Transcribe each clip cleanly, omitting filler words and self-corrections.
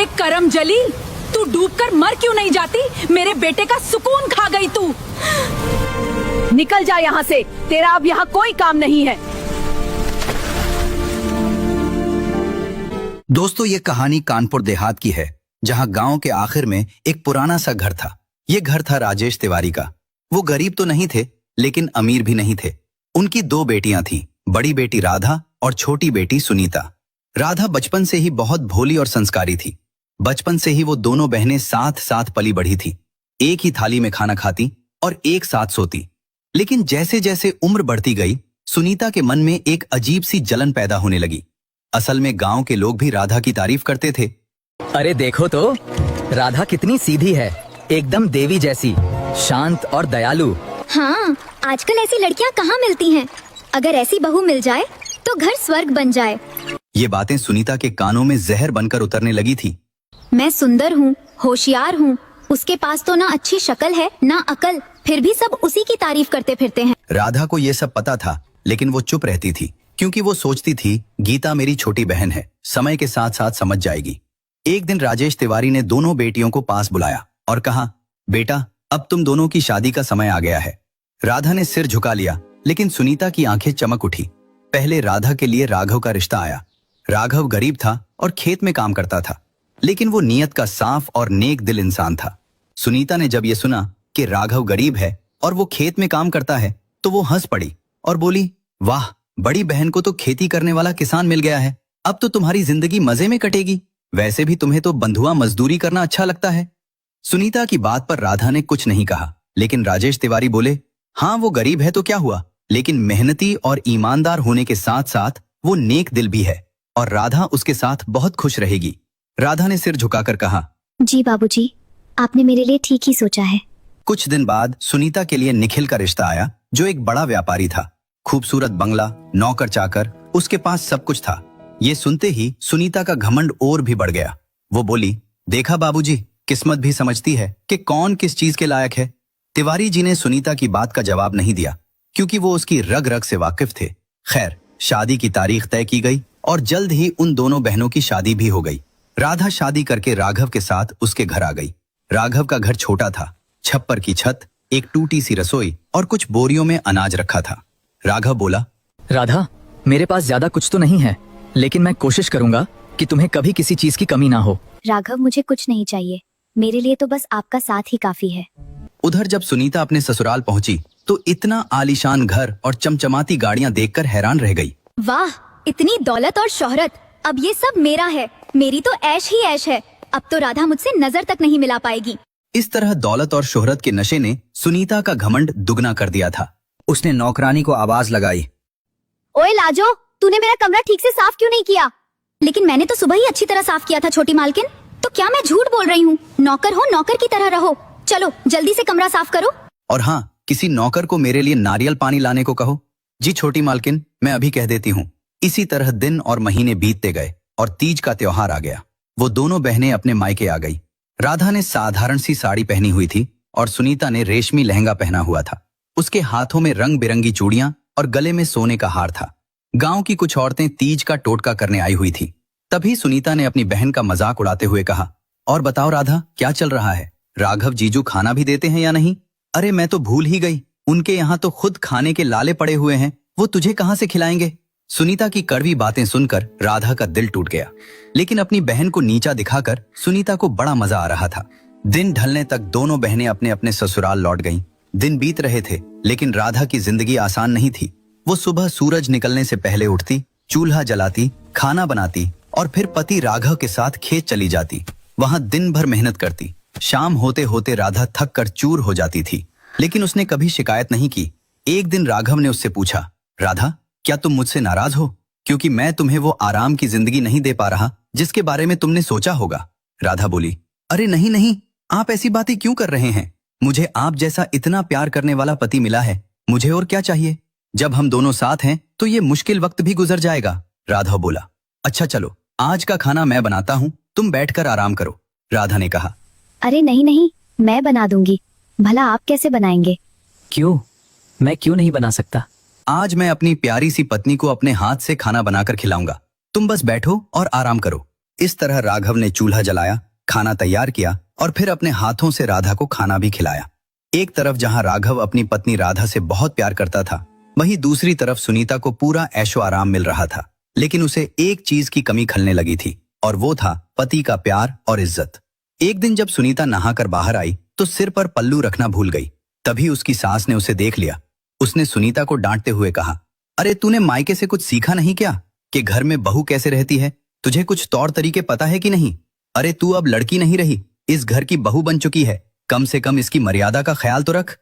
अरे करम जलील, तू डूबकर मर क्यों नहीं जाती? मेरे बेटे का सुकून खा गई तू। निकल जा यहाँ से, तेरा अब यहाँ कोई काम नहीं है। दोस्तों, ये कहानी कानपुर देहात की है, जहाँ गांव के आखिर में एक पुराना सा घर था। ये घर था राजेश तिवारी का। वो गरीब तो नहीं थे, लेकिन अमीर भी नहीं थे। उनकी 2 बेटियां थीं, बड़ी बेटी राधा और छोटी बेटी सुनीता। राधा बचपन से ही बहुत भोली और संस्कारी थी। बचपन से ही वो दोनों बहनें साथ साथ पली बढ़ी थी। एक ही थाली में खाना खाती और एक साथ सोती। लेकिन जैसे जैसे उम्र बढ़ती गई, सुनीता के मन में एक अजीब सी जलन पैदा होने लगी। असल में गांव के लोग भी राधा की तारीफ करते थे। अरे देखो तो, राधा कितनी सीधी है, एकदम देवी जैसी, शांत और दयालु। हाँ, आजकल ऐसी लड़कियाँ कहाँ मिलती हैं? अगर ऐसी बहू मिल जाए तो घर स्वर्ग बन जाए। ये बातें सुनीता के कानों में जहर बनकर उतरने लगी थी। मैं सुंदर हूँ, होशियार हूँ, उसके पास तो ना अच्छी शक्ल है ना अकल, फिर भी सब उसी की तारीफ करते फिरते हैं। राधा को ये सब पता था, लेकिन वो चुप रहती थी, क्योंकि वो सोचती थी गीता मेरी छोटी बहन है, समय के साथ साथ समझ जाएगी। एक दिन राजेश तिवारी ने दोनों बेटियों को पास बुलाया और कहा, बेटा, अब तुम दोनों की शादी का समय आ गया है। राधा ने सिर झुका लिया, लेकिन सुनीता की आंखें चमक उठी। पहले राधा के लिए राघव का रिश्ता आया। राघव गरीब था और खेत में काम करता था, लेकिन वो नीयत का साफ और नेक दिल इंसान था। सुनीता ने जब ये सुना कि राघव गरीब है और वो खेत में काम करता है, तो वो हंस पड़ी और बोली, वाह, बड़ी बहन को तो खेती करने वाला किसान मिल गया है। अब तो तुम्हारी जिंदगी मजे में कटेगी। वैसे भी तुम्हें तो बंधुआ मजदूरी करना अच्छा लगता है। सुनीता की बात पर राधा ने कुछ नहीं कहा, लेकिन राजेश तिवारी बोले, हाँ, वो गरीब है तो क्या हुआ, लेकिन मेहनती और ईमानदार होने के साथ साथ वो नेक दिल भी है और राधा उसके साथ बहुत खुश रहेगी। राधा ने सिर झुकाकर कहा, जी बाबूजी, आपने मेरे लिए ठीक ही सोचा है। कुछ दिन बाद सुनीता के लिए निखिल का रिश्ता आया, जो एक बड़ा व्यापारी था। खूबसूरत बंगला, नौकर चाकर, उसके पास सब कुछ था। ये सुनते ही सुनीता का घमंड और भी बढ़ गया। वो बोली, देखा बाबूजी, किस्मत भी समझती है कि कौन किस चीज के लायक है। तिवारी जी ने सुनीता की बात का जवाब नहीं दिया, क्योंकि वो उसकी रग रग से वाकिफ थे। खैर, शादी की तारीख तय की गई और जल्द ही उन दोनों बहनों की शादी भी हो गई। राधा शादी करके राघव के साथ उसके घर आ गई। राघव का घर छोटा था, छप्पर की छत, एक टूटी सी रसोई और कुछ बोरियों में अनाज रखा था। राघव बोला, राधा, मेरे पास ज्यादा कुछ तो नहीं है, लेकिन मैं कोशिश करूंगा कि तुम्हें कभी किसी चीज की कमी ना हो। राघव, मुझे कुछ नहीं चाहिए, मेरे लिए तो बस आपका साथ ही काफी है। उधर जब सुनीता अपने ससुराल पहुंची, तो इतना आलीशान घर और चमचमाती गाड़ियां देखकर हैरान रह गई। वाह, इतनी दौलत और शोहरत, अब ये सब मेरा है, मेरी तो ऐश ही ऐश है। अब तो राधा मुझसे नजर तक नहीं मिला पाएगी। इस तरह दौलत और शोहरत के नशे ने सुनीता का घमंड दुगना कर दिया था। उसने नौकरानी को आवाज लगाई, ओए लाजो, तूने मेरा कमरा ठीक से साफ क्यों नहीं किया? लेकिन मैंने तो सुबह ही अच्छी तरह साफ किया था छोटी मालकिन। तो क्या मैं झूठ बोल रही हूँ? नौकर हो, नौकर की तरह रहो। चलो जल्दी से कमरा साफ करो। और हाँ, किसी नौकर को मेरे लिए नारियल पानी लाने को कहो। जी छोटी मालकिन, मैं अभी कह देती हूँ। इसी तरह दिन और महीने बीतते गए और तीज का त्योहार आ गया। वो दोनों बहनें अपने मायके आ गई। राधा ने साधारण सी साड़ी पहनी हुई थी और सुनीता ने रेशमी लहंगा पहना हुआ था। उसके हाथों में रंग बिरंगी चूड़ियां और गले में सोने का हार था। गांव की कुछ औरतें तीज का टोटका करने आई हुई थी। तभी सुनीता ने अपनी बहन का मजाक उड़ाते हुए कहा, और बताओ राधा, क्या चल रहा है? राघव जीजू खाना भी देते हैं या नहीं? अरे मैं तो भूल ही गई, उनके यहाँ तो खुद खाने के लाले पड़े हुए हैं, वो तुझे कहाँ से खिलाएंगे? सुनीता की कड़वी बातें सुनकर राधा का दिल टूट गया, लेकिन अपनी बहन को नीचा दिखाकर सुनीता को बड़ा मजा आ रहा था। दिन ढलने तक दोनों बहनें अपने अपने ससुराल लौट गईं। दिन बीत रहे थे, लेकिन राधा की जिंदगी आसान नहीं थी। वो सुबह सूरज निकलने से पहले उठती, चूल्हा जलाती, खाना बनाती और फिर पति राघव के साथ खेत चली जाती। वहां दिन भर मेहनत करती। शाम होते होते राधा थक कर चूर हो जाती थी, लेकिन उसने कभी शिकायत नहीं की। एक दिन राघव ने उससे पूछा, राधा, क्या तुम मुझसे नाराज हो, क्योंकि मैं तुम्हें वो आराम की जिंदगी नहीं दे पा रहा जिसके बारे में तुमने सोचा होगा? राधा बोली, अरे नहीं नहीं, आप ऐसी बातें क्यों कर रहे हैं? मुझे आप जैसा इतना प्यार करने वाला पति मिला है, मुझे और क्या चाहिए? जब हम दोनों साथ हैं तो ये मुश्किल वक्त भी गुजर जाएगा। राघव बोला, अच्छा चलो, आज का खाना मैं बनाता हूँ, तुम बैठकर आराम करो। राधा ने कहा, अरे नहीं नहीं, मैं बना दूंगी। भला आप कैसे बनाएंगे? क्यों, मैं क्यों नहीं बना सकता? आज मैं अपनी प्यारी सी पत्नी को अपने हाथ से खाना बनाकर खिलाऊंगा। तुम बस बैठो और आराम करो। इस तरह राघव ने चूल्हा जलाया, खाना तैयार किया और फिर अपने हाथों से राधा को खाना भी खिलाया। एक तरफ जहां राघव अपनी पत्नी राधा से बहुत प्यार करता था, वहीं दूसरी तरफ सुनीता को पूरा ऐशो आराम मिल रहा था। लेकिन उसे एक चीज की कमी खलने लगी थी और वो था पति का प्यार और इज्जत। एक दिन जब सुनीता नहाकर बाहर आई तो सिर पर पल्लू रखना भूल गई। तभी उसकी सास ने उसे देख लिया। उसने सुनीता को डांटते हुए कहा, अरे तूने मायके से कुछ सीखा नहीं क्या कि घर में बहू कैसे रहती है? तुझे कुछ तौर तरीके पता है कि नहीं? अरे तू अब लड़की नहीं रही, इस घर की बहू बन चुकी है। कम से कम इसकी मर्यादा का ख्याल तो रख।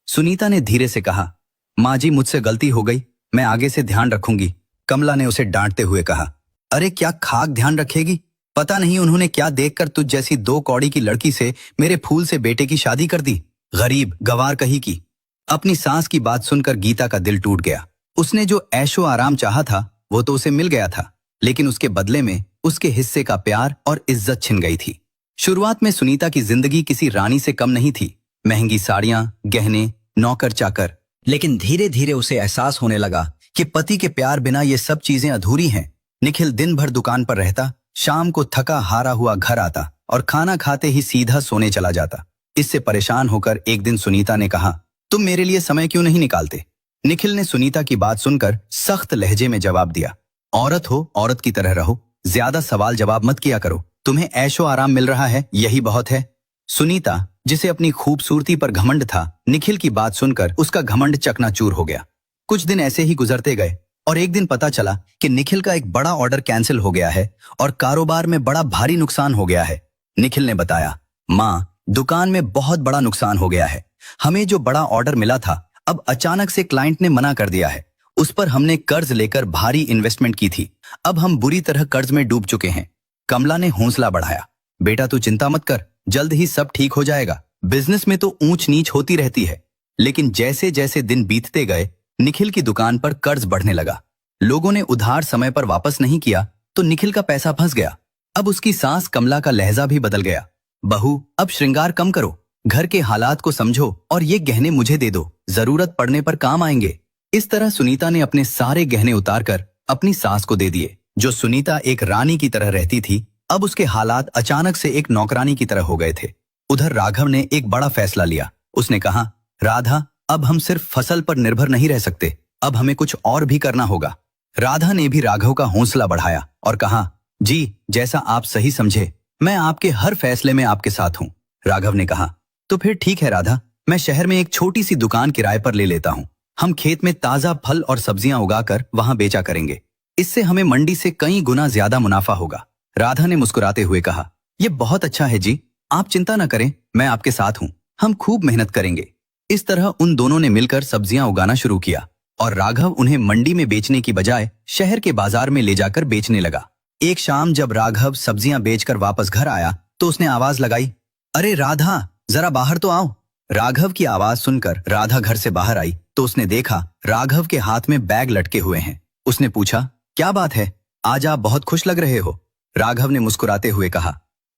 सुनीता ने धीरे से कहा, माँ जी मुझसे गलती हो गई, मैं आगे से ध्यान रखूंगी। कमला ने उसे डांटते हुए कहा, अरे क्या खाक ध्यान रखेगी? पता नहीं उन्होंने क्या देखकर तुझ जैसी 2 कौड़ी की लड़की से मेरे फूल से बेटे की शादी कर दी। गरीब गवार कही की। अपनी सास की बात सुनकर गीता का दिल टूट गया। उसने जो ऐशो आराम चाहा था वो तो उसे मिल गया था, लेकिन उसके बदले में उसके हिस्से का प्यार और इज्जत छिन गई थी। शुरुआत में सुनीता की जिंदगी किसी रानी से कम नहीं थी। महंगी साड़ियां, गहने, नौकर चाकर। लेकिन धीरे धीरे उसे एहसास होने लगा कि पति के प्यार बिना ये सब चीजें अधूरी हैं। निखिल दिन भर दुकान पर रहता, शाम को थका हारा हुआ घर आता और खाना खाते ही सीधा सोने चला जाता। इससे परेशान होकर एक दिन सुनीता ने कहा, तुम मेरे लिए समय क्यों नहीं निकालते? निखिल ने सुनीता की बात सुनकर सख्त लहजे में जवाब दिया, औरत हो औरत की तरह रहो, ज्यादा सवाल जवाब मत किया करो। तुम्हें ऐशो आराम मिल रहा है, यही बहुत है। सुनीता, जिसे अपनी खूबसूरती पर घमंड था, निखिल की बात सुनकर उसका घमंड चकनाचूर हो गया। कुछ दिन ऐसे ही गुजरते गए और एक दिन पता चला कि निखिल का एक बड़ा ऑर्डर कैंसिल हो गया है और कारोबार में बड़ा भारी नुकसान हो गया है। निखिल ने बताया, माँ, दुकान में बहुत बड़ा नुकसान हो गया है। हमें जो बड़ा ऑर्डर मिला था, अब अचानक से क्लाइंट ने मना कर दिया है। उस पर हमने कर्ज लेकर भारी इन्वेस्टमेंट की थी। अब हम बुरी तरह कर्ज में डूब चुके हैं। कमला ने हौसला बढ़ाया, बेटा तू चिंता मत कर, जल्द ही सब ठीक हो जाएगा। बिजनेस में तो ऊंच नीच होती रहती है। लेकिन जैसे जैसे दिन बीतते गए, निखिल की दुकान पर कर्ज बढ़ने लगा। लोगों ने उधार समय पर वापस नहीं किया तो निखिल का पैसा फंस गया। अब उसकी सास कमला का लहजा भी बदल गया। बहू, अब श्रृंगार कम करो, घर के हालात को समझो और ये गहने मुझे दे दो, जरूरत पड़ने पर काम आएंगे। इस तरह सुनीता ने अपने सारे गहने उतारकर अपनी सास को दे दिए। जो सुनीता एक रानी की तरह रहती थी, अब उसके हालात अचानक से एक नौकरानी की तरह हो गए थे। उधर राघव ने एक बड़ा फैसला लिया। उसने कहा, राधा, अब हम सिर्फ फसल पर निर्भर नहीं रह सकते, अब हमें कुछ और भी करना होगा। राधा ने भी राघव का हौसला बढ़ाया और कहा, जी जैसा आप सही समझे, मैं आपके हर फैसले में आपके साथ हूँ। राघव ने कहा, तो फिर ठीक है राधा, मैं शहर में एक छोटी सी दुकान किराए पर ले लेता हूँ। हम खेत में ताजा फल और सब्जियां उगाकर वहां बेचा करेंगे। इससे हमें मंडी से कई गुना ज्यादा मुनाफा होगा। राधा ने मुस्कुराते हुए कहा, यह बहुत अच्छा है जी, आप चिंता न करें, मैं आपके साथ हूँ, हम खूब मेहनत करेंगे। इस तरह उन दोनों ने मिलकर सब्जियां उगाना शुरू किया और राघव उन्हें मंडी में बेचने की बजाय शहर के बाजार में ले जाकर बेचने लगा। एक शाम जब राघव सब्जियां बेचकर वापस घर आया तो उसने आवाज लगाई, अरे राधा, जरा बाहर तो आओ। राघव की आवाज सुनकर राधा घर से बाहर आई तो उसने देखा राघव के हाथ में बैग लटके हुए हैं। उसने पूछा, क्या बात है, आज आप बहुत खुश लग रहे हो। राघव ने मुस्कुराते हुए कहा,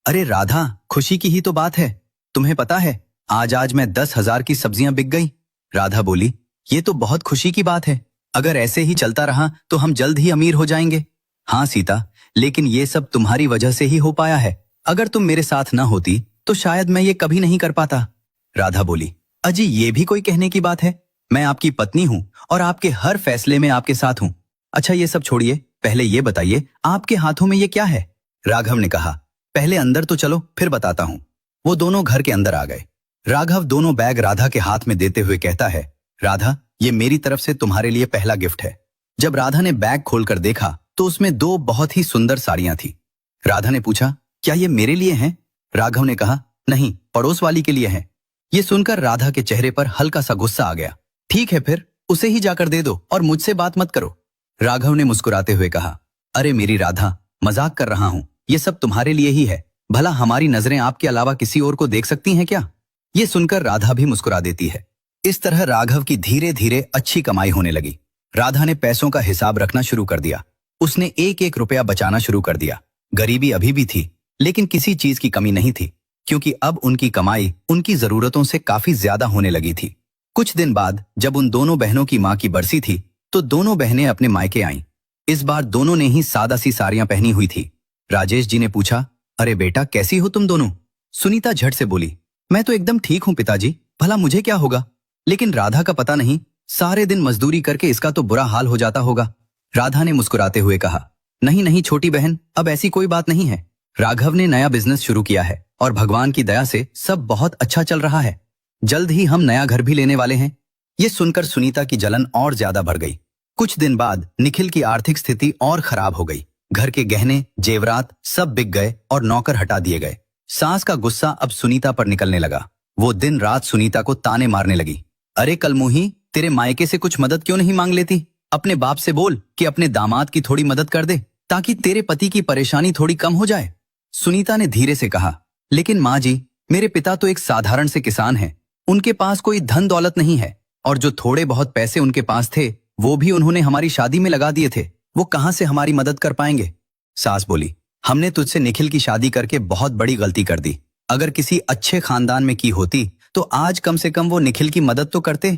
अरे राधा, खुशी की ही तो बात है। तुम्हें पता है, आज मैं 10,000 की सब्जियां बिक गई। राधा बोली, ये तो बहुत खुशी की बात है। अगर ऐसे ही चलता रहा तो हम जल्द ही अमीर हो जाएंगे। हाँ सीता, लेकिन ये सब तुम्हारी वजह से ही हो पाया है। अगर तुम मेरे साथ न होती तो शायद मैं ये कभी नहीं कर पाता। राधा बोली, अजी ये भी कोई कहने की बात है? मैं आपकी पत्नी हूँ और आपके हर फैसले में आपके साथ हूँ। अच्छा ये सब छोड़िए, पहले ये बताइए आपके हाथों में ये क्या है? राघव ने कहा, पहले अंदर तो चलो, फिर बताता हूँ। वो दोनों घर के अंदर आ गए। राघव दोनों बैग राधा के हाथ में देते हुए कहता है, राधा, ये मेरी तरफ से तुम्हारे लिए पहला गिफ्ट है। जब राधा ने बैग खोलकर देखा तो उसमें 2 बहुत ही सुंदर साड़ियां थी। राधा ने पूछा, क्या ये मेरे लिए हैं? राघव ने कहा, नहीं, पड़ोस वाली के लिए है। ये सुनकर राधा के चेहरे पर हल्का सा गुस्सा आ गया। ठीक है फिर, उसे ही जाकर दे दो और मुझसे बात मत करो। राघव ने मुस्कुराते हुए कहा, अरे मेरी राधा, मजाक कर रहा हूँ, ये सब तुम्हारे लिए ही है। भला हमारी नजरें आपके अलावा किसी और को देख सकती हैं क्या? ये सुनकर राधा भी मुस्कुरा देती है। इस तरह राघव की धीरे धीरे अच्छी कमाई होने लगी। राधा ने पैसों का हिसाब रखना शुरू कर दिया। उसने एक एक रुपया बचाना शुरू कर दिया। गरीबी अभी भी थी, लेकिन किसी चीज की कमी नहीं थी, क्योंकि अब उनकी कमाई उनकी जरूरतों से काफी ज्यादा होने लगी थी। कुछ दिन बाद जब उन दोनों बहनों की माँ की बरसी थी तो दोनों बहनें अपने मायके आईं। इस बार दोनों ने ही सादा सी साड़ियां पहनी हुई थी। राजेश जी ने पूछा, अरे बेटा कैसी हो तुम दोनों? सुनीता झट से बोली, मैं तो एकदम ठीक हूं पिताजी, भला मुझे क्या होगा? लेकिन राधा का पता नहीं, सारे दिन मजदूरी करके इसका तो बुरा हाल हो जाता होगा। राधा ने मुस्कुराते हुए कहा, नहीं नहीं छोटी बहन, अब ऐसी कोई बात नहीं है। राघव ने नया बिजनेस शुरू किया है और भगवान की दया से सब बहुत अच्छा चल रहा है। जल्द ही हम नया घर भी लेने वाले हैं। ये सुनकर सुनीता की जलन और ज्यादा बढ़ गई। कुछ दिन बाद निखिल की आर्थिक स्थिति और खराब हो गई। घर के गहने जेवरात सब बिक गए और नौकर हटा दिए गए। सास का गुस्सा अब सुनीता पर निकलने लगा। वो दिन रात सुनीता को ताने मारने लगी। अरे कलमुही, तेरे मायके से कुछ मदद क्यों नहीं मांग लेती? अपने बाप से बोल कि अपने दामाद की थोड़ी मदद कर दे, ताकि तेरे पति की परेशानी थोड़ी कम हो जाए। सुनीता ने धीरे से कहा, लेकिन माँ जी, मेरे पिता तो एक साधारण से किसान हैं। उनके पास कोई धन दौलत नहीं है और जो थोड़े बहुत पैसे उनके पास थे वो भी उन्होंने हमारी शादी में लगा दिए थे। वो कहां से हमारी मदद कर पाएंगे? सास बोली, हमने तुझसे निखिल की शादी करके बहुत बड़ी गलती कर दी। अगर किसी अच्छे खानदान में की होती तो आज कम से कम वो निखिल की मदद तो करते।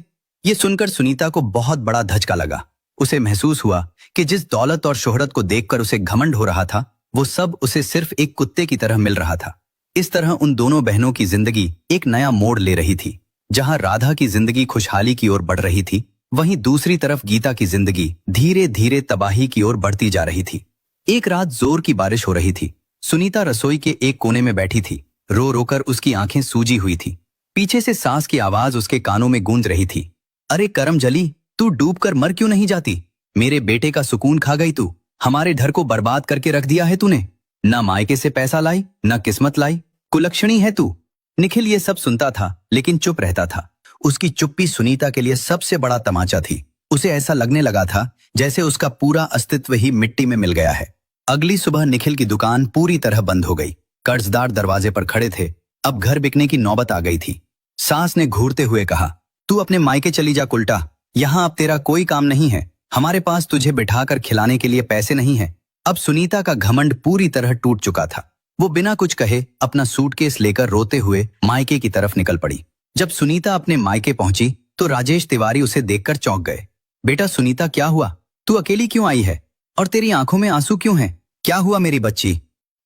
ये सुनकर सुनीता को बहुत बड़ा धचका लगा। उसे महसूस हुआ कि जिस दौलत और शोहरत को देखकर उसे घमंड हो रहा था, वो सब उसे सिर्फ एक कुत्ते की तरह मिल रहा था। इस तरह उन दोनों बहनों की जिंदगी एक नया मोड़ ले रही थी। जहां राधा की जिंदगी खुशहाली की ओर बढ़ रही थी, वहीं दूसरी तरफ गीता की जिंदगी धीरे धीरे तबाही की ओर बढ़ती जा रही थी। एक रात जोर की बारिश हो रही थी। सुनीता रसोई के एक कोने में बैठी थी। रो रोकर उसकी आंखें सूजी हुई थी। पीछे से सास की आवाज उसके कानों में गूंज रही थी, अरे करमजली, तू डूबकर मर क्यों नहीं जाती? मेरे बेटे का सुकून खा गई तू। हमारे घर को बर्बाद करके रख दिया है तूने। न मायके से पैसा लाई, न किस्मत लाई। कुलक्षणी है तू। निखिल ये सब सुनता था लेकिन चुप रहता था। उसकी चुप्पी सुनीता के लिए सबसे बड़ा तमाचा थी। उसे ऐसा लगने लगा था जैसे उसका पूरा अस्तित्व ही मिट्टी में मिल गया है। अगली सुबह निखिल की दुकान पूरी तरह बंद हो गई। कर्जदार दरवाजे पर खड़े थे। अब घर बिकने की नौबत आ गई थी। सास ने घूरते हुए कहा, तू अपने मायके चली जा कुल्टा, यहाँ अब तेरा कोई काम नहीं है। हमारे पास तुझे बिठाकर खिलाने के लिए पैसे नहीं है। अब सुनीता का घमंड पूरी तरह टूट चुका था। वो बिना कुछ कहे अपना सूटकेस लेकर रोते हुए मायके की तरफ निकल पड़ी। जब सुनीता अपने मायके पहुंची तो राजेश तिवारी उसे देखकर चौंक गए। बेटा सुनीता, क्या हुआ? तू अकेली क्यों आई है और तेरी आंखों में आंसू क्यों हैं? क्या हुआ मेरी बच्ची?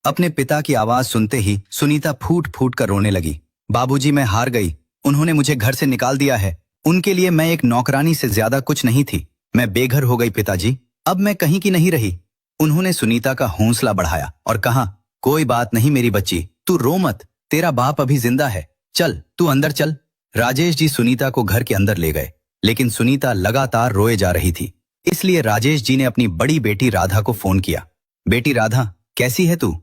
अपने पिता की आवाज सुनते ही सुनीता फूट फूट कर रोने लगी। बाबूजी, मैं हार गई। उन्होंने मुझे घर से निकाल दिया है। उनके लिए मैं एक नौकरानी से ज्यादा कुछ नहीं थी। मैं बेघर हो गई पिताजी। अब मैं कहीं की नहीं रही। उन्होंने सुनीता का हौसला बढ़ाया और कहा, कोई बात नहीं मेरी बच्ची, तू रो मत। तेरा बाप अभी जिंदा है। चल तू अंदर चल। राजेश जी सुनीता को घर के अंदर ले गए, लेकिन सुनीता लगातार रोए जा रही थी। इसलिए राजेश जी ने अपनी बड़ी बेटी राधा को फोन किया। बेटी राधा, कैसी है तू?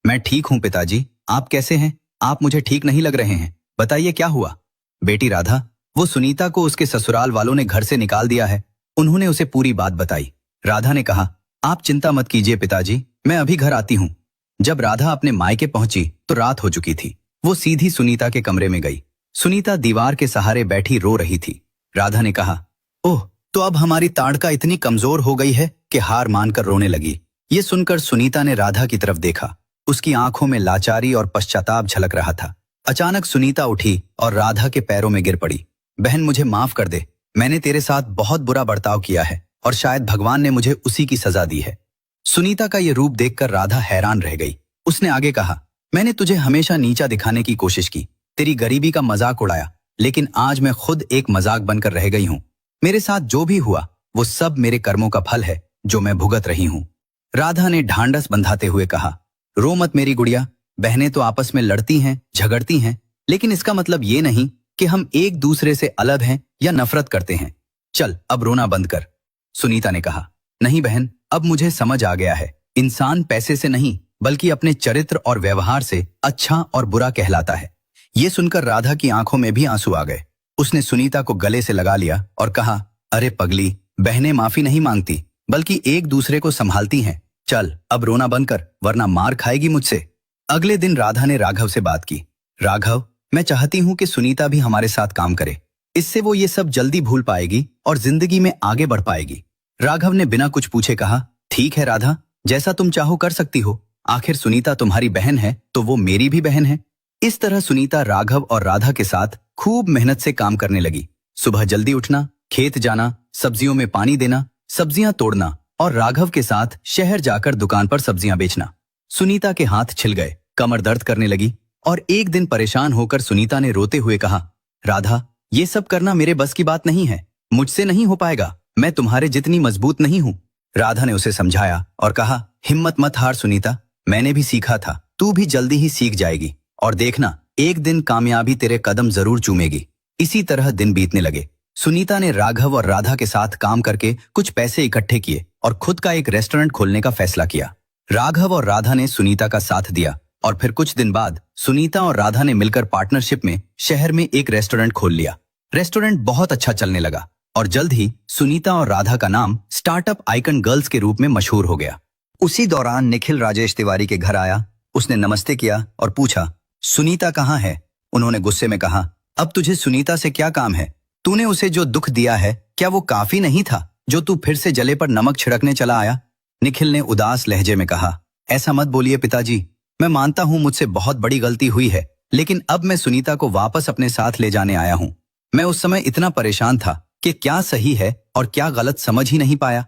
मैं ठीक हूं पिताजी, आप कैसे हैं? आप मुझे ठीक नहीं लग रहे हैं, बताइए क्या हुआ? बेटी राधा, वो सुनीता को उसके ससुराल वालों ने घर से निकाल दिया है। उन्होंने उसे पूरी बात बताई। राधा ने कहा, आप चिंता मत कीजिए पिताजी, मैं अभी घर आती हूँ। जब राधा अपने मायके पहुंची तो रात हो चुकी थी। वो सीधी सुनीता के कमरे में गई। सुनीता दीवार के सहारे बैठी रो रही थी। राधा ने कहा, ओह, तो अब हमारी ताड़का इतनी कमजोर हो गई है कि हार मानकर रोने लगी। ये सुनकर सुनीता ने राधा की तरफ देखा। उसकी आंखों में लाचारी और पश्चाताप झलक रहा था। अचानक सुनीता उठी और राधा के पैरों में गिर पड़ी। बहन, मुझे माफ कर दे। मैंने तेरे साथ बहुत बुरा बर्ताव किया है और शायद भगवान ने मुझे उसी की सजा दी है। सुनीता का ये रूप देखकर राधा हैरान रह गई। उसने आगे कहा, मैंने तुझे हमेशा नीचा दिखाने की कोशिश की, तेरी गरीबी का मजाक उड़ाया, लेकिन आज मैं खुद एक मजाक बनकर रह गई हूँ। मेरे साथ जो भी हुआ वो सब मेरे कर्मों का फल है जो मैं भुगत रही हूँ। राधा ने ढांढस बंधाते हुए कहा, रो मत मेरी गुड़िया। बहनें तो आपस में लड़ती हैं, झगड़ती हैं, लेकिन इसका मतलब ये नहीं कि हम एक दूसरे से अलग हैं या नफरत करते हैं। चल अब रोना बंद कर। सुनीता ने कहा, नहीं बहन, अब मुझे समझ आ गया है, इंसान पैसे से नहीं बल्कि अपने चरित्र और व्यवहार से अच्छा और बुरा कहलाता है। ये सुनकर राधा की आंखों में भी आंसू आ गए। उसने सुनीता को गले से लगा लिया और कहा, अरे पगली, बहनें माफी नहीं मांगती बल्कि एक दूसरे को संभालती हैं। चल अब रोना बंद कर, वरना मार खाएगी मुझसे। अगले दिन राधा ने राघव से बात की। राघव, मैं चाहती हूँ कि सुनीता भी हमारे साथ काम करे। इससे वो ये सब जल्दी भूल पाएगी और जिंदगी में आगे बढ़ पाएगी। राघव ने बिना कुछ पूछे कहा, ठीक है राधा, जैसा तुम चाहो कर सकती हो। आखिर सुनीता तुम्हारी बहन है तो वो मेरी भी बहन है। इस तरह सुनीता राघव और राधा के साथ खूब मेहनत से काम करने लगी। सुबह जल्दी उठना, खेत जाना, सब्जियों में पानी देना, सब्जियां तोड़ना और राघव के साथ शहर जाकर दुकान पर सब्जियां बेचना। सुनीता के हाथ छिल गए, कमर दर्द करने लगी और एक दिन परेशान होकर सुनीता ने रोते हुए कहा, राधा, ये सब करना मेरे बस की बात नहीं है, मुझसे नहीं हो पाएगा, मैं तुम्हारे जितनी मजबूत नहीं हूँ। राधा ने उसे समझाया और कहा, हिम्मत मत हार सुनीता, मैंने भी सीखा था, तू भी जल्दी ही सीख जाएगी और देखना एक दिन कामयाबी तेरे कदम जरूर चूमेगी। इसी तरह दिन बीतने लगे। सुनीता ने राघव और राधा के साथ काम करके कुछ पैसे इकट्ठे किए और खुद का एक रेस्टोरेंट खोलने का फैसला किया। राघव और राधा ने सुनीता का साथ दिया और फिर कुछ दिन बाद सुनीता और राधा ने मिलकर पार्टनरशिप में शहर में एक रेस्टोरेंट खोल लिया। रेस्टोरेंट बहुत अच्छा चलने लगा और जल्द ही सुनीता और राधा का नाम स्टार्टअप आइकन गर्ल्स के रूप में मशहूर हो गया। उसी दौरान निखिल राजेश तिवारी के घर आया। उसने नमस्ते किया और पूछा, सुनीता कहाँ है? उन्होंने गुस्से में कहा, अब तुझे सुनीता से क्या काम है? तूने उसे जो दुख दिया है, क्या वो काफी नहीं था जो तू फिर से जले पर नमक छिड़कने चला आया? निखिल ने उदास लहजे में कहा, ऐसा मत बोलिए पिताजी, मैं मानता हूँ मुझसे बहुत बड़ी गलती हुई है, लेकिन अब मैं सुनीता को वापस अपने साथ ले जाने आया हूँ। मैं उस समय इतना परेशान था कि क्या सही है और क्या गलत समझ ही नहीं पाया।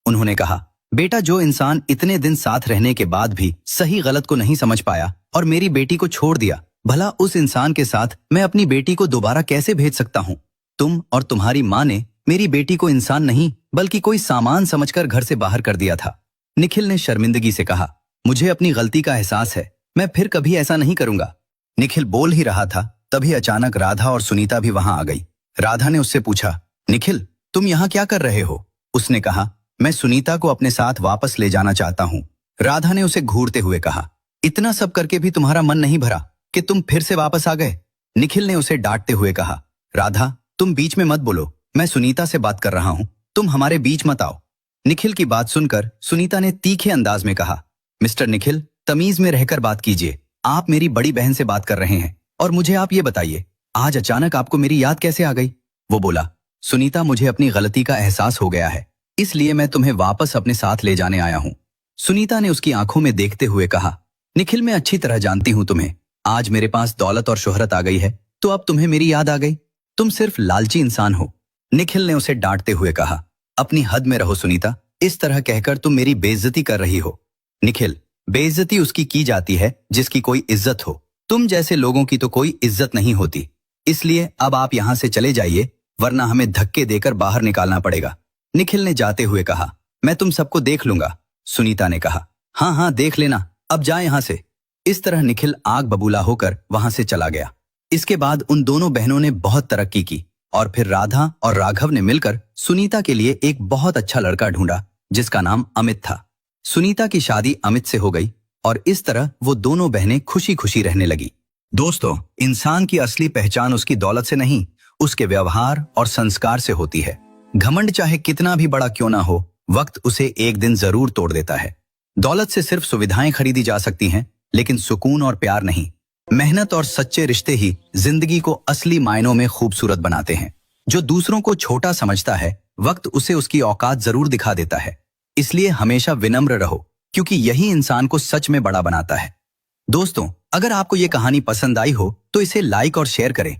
उन्होंने कहा, बेटा, जो इंसान इतने दिन साथ रहने के बाद भी सही गलत को नहीं समझ पाया और मेरी बेटी को छोड़ दिया, भला उस इंसान के साथ मैं अपनी बेटी को दोबारा कैसे भेज सकता हूँ? तुम और तुम्हारी माँ ने मेरी बेटी को इंसान नहीं बल्कि कोई सामान समझकर घर से बाहर कर दिया था। निखिल ने शर्मिंदगी से कहा, मुझे अपनी गलती का एहसास है, मैं फिर कभी ऐसा नहीं करूंगा। निखिल बोल ही रहा था, तभी अचानक राधा और सुनीता भी वहां आ गई। राधा ने उससे पूछा, निखिल, तुम यहाँ क्या कर रहे हो? उसने कहा, मैं सुनीता को अपने साथ वापस ले जाना चाहता हूँ। राधा ने उसे घूरते हुए कहा, इतना सब करके भी तुम्हारा मन नहीं भरा कि तुम फिर से वापस आ गए? निखिल ने उसे डांटते हुए कहा, राधा, तुम बीच में मत बोलो, मैं सुनीता से बात कर रहा हूँ, तुम हमारे बीच मत आओ। निखिल की बात सुनकर सुनीता ने तीखे अंदाज में कहा, मिस्टर निखिल, तमीज में रहकर बात कीजिए, आप मेरी बड़ी बहन से बात कर रहे हैं और मुझे आप ये बताइए, आज अचानक आपको मेरी याद कैसे आ गई? वो बोला, सुनीता, मुझे अपनी गलती का एहसास हो गया है, इसलिए मैं तुम्हें वापस अपने साथ ले जाने आया हूँ। सुनीता ने उसकी आंखों में देखते हुए कहा, निखिल, मैं अच्छी तरह जानती हूँ तुम्हें, आज मेरे पास दौलत और शोहरत आ गई है तो अब तुम्हें मेरी याद आ गई? तुम सिर्फ लालची इंसान हो। निखिल ने उसे डांटते हुए कहा, अपनी हद में रहो सुनीता, इस तरह कहकर तुम मेरी बेइज्जती कर रही हो। निखिल, बेइज्जती उसकी की जाती है जिसकी कोई इज्जत हो, तुम जैसे लोगों की तो कोई इज्जत नहीं होती, इसलिए अब आप यहाँ से चले जाइए, वरना हमें धक्के देकर बाहर निकालना पड़ेगा। निखिल ने जाते हुए कहा, मैं तुम सबको देख लूंगा। सुनीता ने कहा, हाँ हाँ देख लेना, अब जा यहाँ से। इस तरह निखिल आग बबूला होकर वहां से चला गया। इसके बाद उन दोनों बहनों ने बहुत तरक्की की और फिर राधा और राघव ने मिलकर सुनीता के लिए एक बहुत अच्छा लड़का ढूंढा जिसका नाम अमित था। सुनीता की शादी अमित से हो गई और इस तरह वो दोनों बहनें खुशी खुशी रहने लगी। दोस्तों, इंसान की असली पहचान उसकी दौलत से नहीं, उसके व्यवहार और संस्कार से होती है। घमंड चाहे कितना भी बड़ा क्यों ना हो, वक्त उसे एक दिन जरूर तोड़ देता है। दौलत से सिर्फ सुविधाएं खरीदी जा सकती हैं, लेकिन सुकून और प्यार नहीं। मेहनत और सच्चे रिश्ते ही जिंदगी को असली मायनों में खूबसूरत बनाते हैं। जो दूसरों को छोटा समझता है, वक्त उसे उसकी औकात जरूर दिखा देता है। इसलिए हमेशा विनम्र रहो, क्योंकि यही इंसान को सच में बड़ा बनाता है। दोस्तों, अगर आपको ये कहानी पसंद आई हो तो इसे लाइक और शेयर करें